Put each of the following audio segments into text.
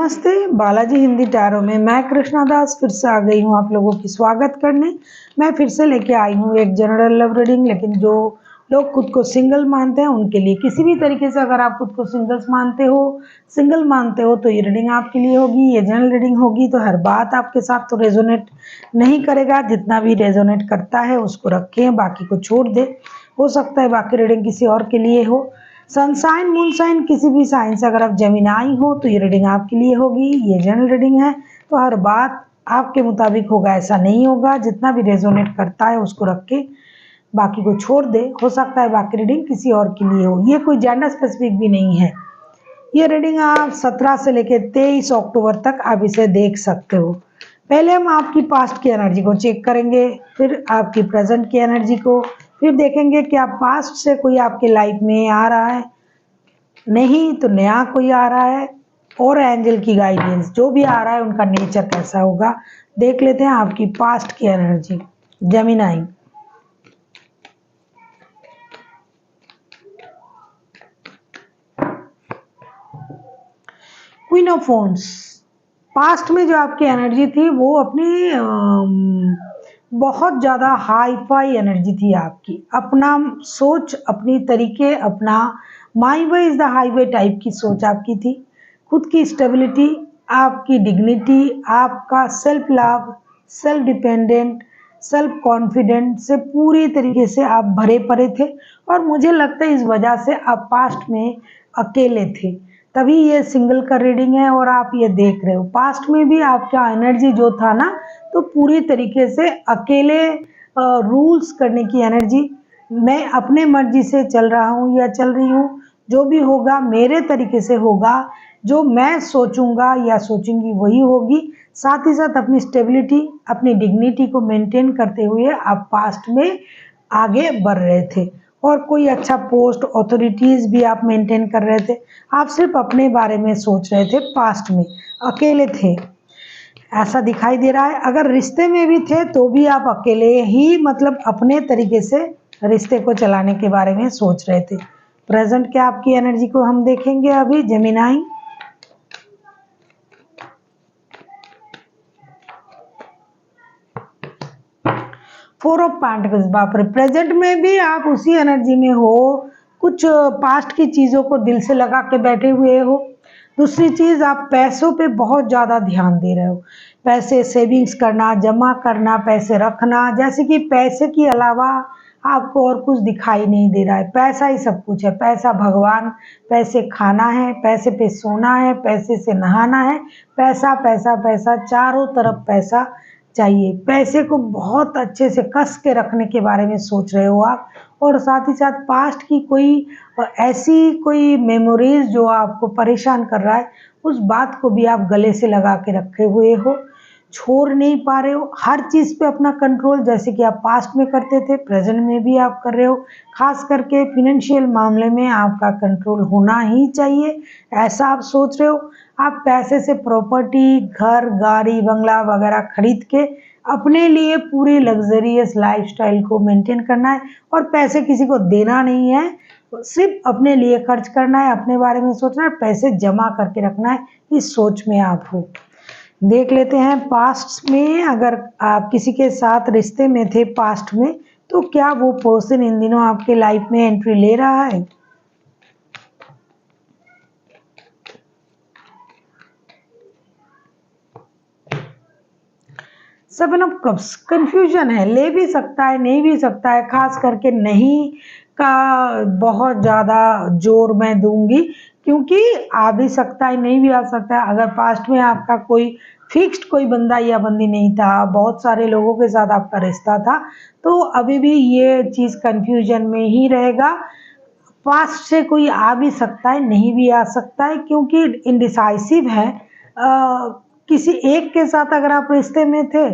नमस्ते, बालाजी हिंदी टैरो में मैं कृष्णा दास फिर से आ गई हूँ आप लोगों की स्वागत करने। मैं फिर से लेके आई हूँ एक जनरल लव रीडिंग, लेकिन जो लोग खुद को सिंगल मानते हैं उनके लिए। किसी भी तरीके से अगर आप खुद को सिंगल मानते हो तो ये रीडिंग आपके लिए होगी। ये जनरल रीडिंग होगी तो हर बात आपके साथ तो रेजोनेट नहीं करेगा, जितना भी रेजोनेट करता है उसको रखें, बाकी को छोड़ दे। हो सकता है बाकी रीडिंग किसी और के लिए हो। सनसाइन मूनसाइन किसी भी साइन से अगर आप जेमिनाई हो तो ये रीडिंग आपके लिए होगी। ये जनरल रीडिंग है तो हर बात आपके मुताबिक होगा ऐसा नहीं होगा। जितना भी रेजोनेट करता है उसको रख के बाकी को छोड़ दे। हो सकता है बाकी रीडिंग किसी और के लिए हो। ये कोई जेंडर स्पेसिफिक भी नहीं है। ये रीडिंग आप 17 से लेकर 23 अक्टूबर तक आप इसे देख सकते हो। पहले हम आपकी पास्ट की एनर्जी को चेक करेंगे, फिर आपकी प्रेजेंट की एनर्जी को, फिर देखेंगे कि आप पास्ट से कोई आपके लाइफ में आ रहा है, नहीं तो नया कोई आ रहा है, और एंजल की गाइडेंस जो भी आ रहा है उनका नेचर कैसा होगा। देख लेते हैं आपकी पास्ट की energy. Gemini, queen of wands. Past में जो आपकी एनर्जी थी वो अपनी बहुत ज़्यादा हाई फाई एनर्जी थी आपकी। अपना सोच, अपनी तरीके, अपना my way is the highway type की सोच आपकी थी। खुद की स्टेबिलिटी, आपकी डिग्निटी, आपका self love, self dependent, self confident से पूरी तरीके से आप भरे पड़े थे। और मुझे लगता है इस वजह से आप पास्ट में अकेले थे, तभी ये सिंगल का रीडिंग है और आप ये देख रहे हो। पास्ट में भी आपका एनर्जी जो था ना, तो पूरी तरीके से अकेले रूल्स करने की एनर्जी। मैं अपने मर्जी से चल रहा हूँ या चल रही हूँ, जो भी होगा मेरे तरीके से होगा, जो मैं सोचूंगा या सोचूंगी वही होगी। साथ ही साथ अपनी स्टेबिलिटी, अपनी डिग्निटी को मेंटेन करते हुए आप पास्ट में आगे बढ़ रहे थे। और कोई अच्छा पोस्ट, अथॉरिटीज़ भी आप मेंटेन कर रहे थे। आप सिर्फ अपने बारे में सोच रहे थे, पास्ट में अकेले थे ऐसा दिखाई दे रहा है। अगर रिश्ते में भी थे तो भी आप अकेले ही, मतलब अपने तरीके से रिश्ते को चलाने के बारे में सोच रहे थे। प्रेजेंट क्या आपकी एनर्जी को हम देखेंगे अभी। Gemini, four of pentacles. बाप रे, प्रेजेंट में भी आप उसी एनर्जी में हो। कुछ पास्ट की चीज़ों को दिल से लगा के बैठे हुए हो। दूसरी चीज़, आप पैसों पे बहुत ज़्यादा ध्यान दे रहे हो। पैसे सेविंग्स करना, जमा करना, पैसे रखना, जैसे कि पैसे के अलावा आपको और कुछ दिखाई नहीं दे रहा है। पैसा ही सब कुछ है। पैसा भगवान, पैसे खाना है, पैसे पे सोना है, पैसे से नहाना है। पैसा पैसा पैसा, चारों तरफ पैसा चाहिए। पैसे को बहुत अच्छे से कस के रखने के बारे में सोच रहे हो आप। और साथ ही साथ पास्ट की कोई ऐसी कोई मेमोरीज जो आपको परेशान कर रहा है, उस बात को भी आप गले से लगा के रखे हुए हो, छोड़ नहीं पा रहे हो। हर चीज़ पे अपना कंट्रोल, जैसे कि आप पास्ट में करते थे, प्रेजेंट में भी आप कर रहे हो। खास करके फिनेंशियल मामले में आपका कंट्रोल होना ही चाहिए, ऐसा आप सोच रहे हो। आप पैसे से प्रॉपर्टी, घर, गाड़ी, बंगला वगैरह खरीद के अपने लिए पूरी लग्जरियस लाइफस्टाइल को मेंटेन करना है। और पैसे किसी को देना नहीं है, सिर्फ अपने लिए खर्च करना है, अपने बारे में सोचना है, पैसे जमा करके रखना है। इस सोच में आप हो। देख लेते हैं पास्ट में, अगर आप किसी के साथ रिश्ते में थे पास्ट में, तो क्या वो पर्सन इन दिनों आपके लाइफ में एंट्री ले रहा है। Seven of cups. कंफ्यूजन है, ले भी सकता है, नहीं भी सकता है। खास करके नहीं का बहुत ज़्यादा जोर मैं दूंगी, क्योंकि आ भी सकता है, नहीं भी आ सकता है। अगर पास्ट में आपका कोई फिक्स्ड कोई बंदा या बंदी नहीं था, बहुत सारे लोगों के साथ आपका रिश्ता था, तो अभी भी ये चीज़ कंफ्यूजन में ही रहेगा। पास्ट से कोई आ भी सकता है, नहीं भी आ सकता है, क्योंकि इनडिसाइसिव है। किसी एक के साथ अगर आप रिश्ते में थे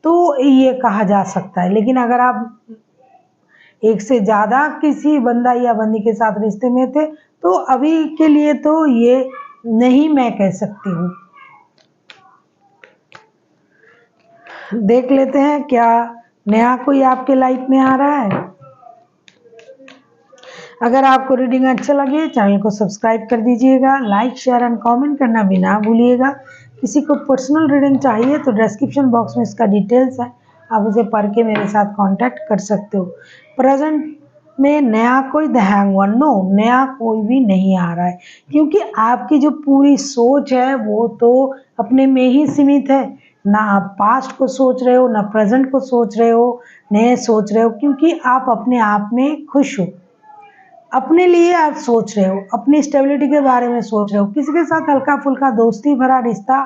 तो ये कहा जा सकता है, लेकिन अगर आप एक से ज़्यादा किसी बंदा या बंदी के साथ रिश्ते में थे तो अभी के लिए तो ये नहीं मैं कह सकती हूँ। देख लेते हैं क्या नया कोई आपके लाइफ में आ रहा है। अगर आपको रीडिंग अच्छा लगे चैनल को सब्सक्राइब कर दीजिएगा, लाइक शेयर एंड कमेंट करना भी ना भूलिएगा। किसी को पर्सनल रीडिंग चाहिए तो डिस्क्रिप्शन बॉक्स में इसका डिटेल्स है, आप उसे पढ़ के मेरे साथ कांटेक्ट कर सकते हो। प्रेजेंट में नया कोई द हैंगवन, नो, नया कोई भी नहीं आ रहा है, क्योंकि आपकी जो पूरी सोच है वो तो अपने में ही सीमित है। ना आप पास्ट को सोच रहे हो, ना प्रेजेंट को सोच रहे हो, नए सोच रहे हो, क्योंकि आप अपने आप में खुश हो। अपने लिए आप सोच रहे हो, अपनी स्टेबिलिटी के बारे में सोच रहे हो। किसी के साथ हल्का फुल्का दोस्ती भरा रिश्ता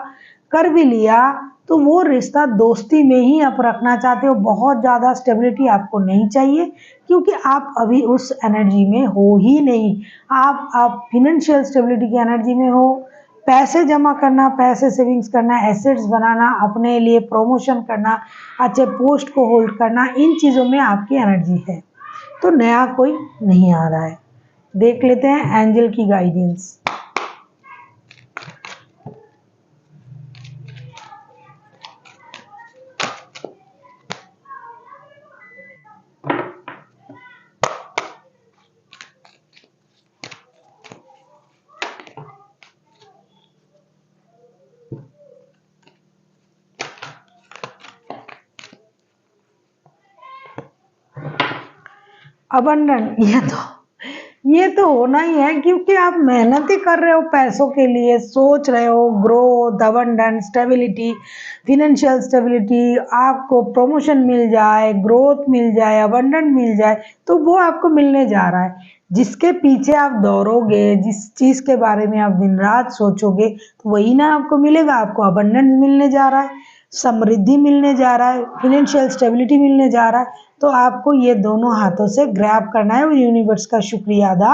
कर भी लिया तो वो रिश्ता दोस्ती में ही आप रखना चाहते हो। बहुत ज़्यादा स्टेबिलिटी आपको नहीं चाहिए, क्योंकि आप अभी उस एनर्जी में हो ही नहीं। आप फिनेंशियल स्टेबिलिटी की एनर्जी में हो। पैसे जमा करना, पैसे सेविंग्स करना, एसेट्स बनाना, अपने लिए प्रमोशन करना, अच्छे पोस्ट को होल्ड करना, इन चीज़ों में आपकी एनर्जी है। तो नया कोई नहीं आ रहा है। देख लेते हैं एंजल की गाइडेंस। अबंडन, ये तो होना ही है, क्योंकि आप मेहनत ही कर रहे हो पैसों के लिए, सोच रहे हो growth, abundance, stability, financial stability, आपको प्रमोशन मिल जाए, ग्रोथ मिल जाए, अबंडेंट मिल जाए, तो वो आपको मिलने जा रहा है। जिसके पीछे आप दौड़ोगे, जिस चीज़ के बारे में आप दिन रात सोचोगे, तो वही ना आपको मिलेगा। आपको अबंडेंस मिलने जा रहा है, समृद्धि मिलने जा रहा है, फिनेंशियल स्टेबिलिटी मिलने जा रहा है। तो आपको ये दोनों हाथों से ग्रैब करना है और यूनिवर्स का शुक्रिया अदा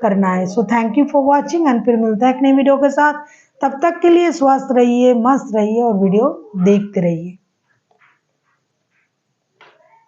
करना है। So thank you for watching and फिर मिलते हैं एक नई वीडियो के साथ। तब तक के लिए स्वस्थ रहिए, मस्त रहिए और वीडियो देखते रहिए।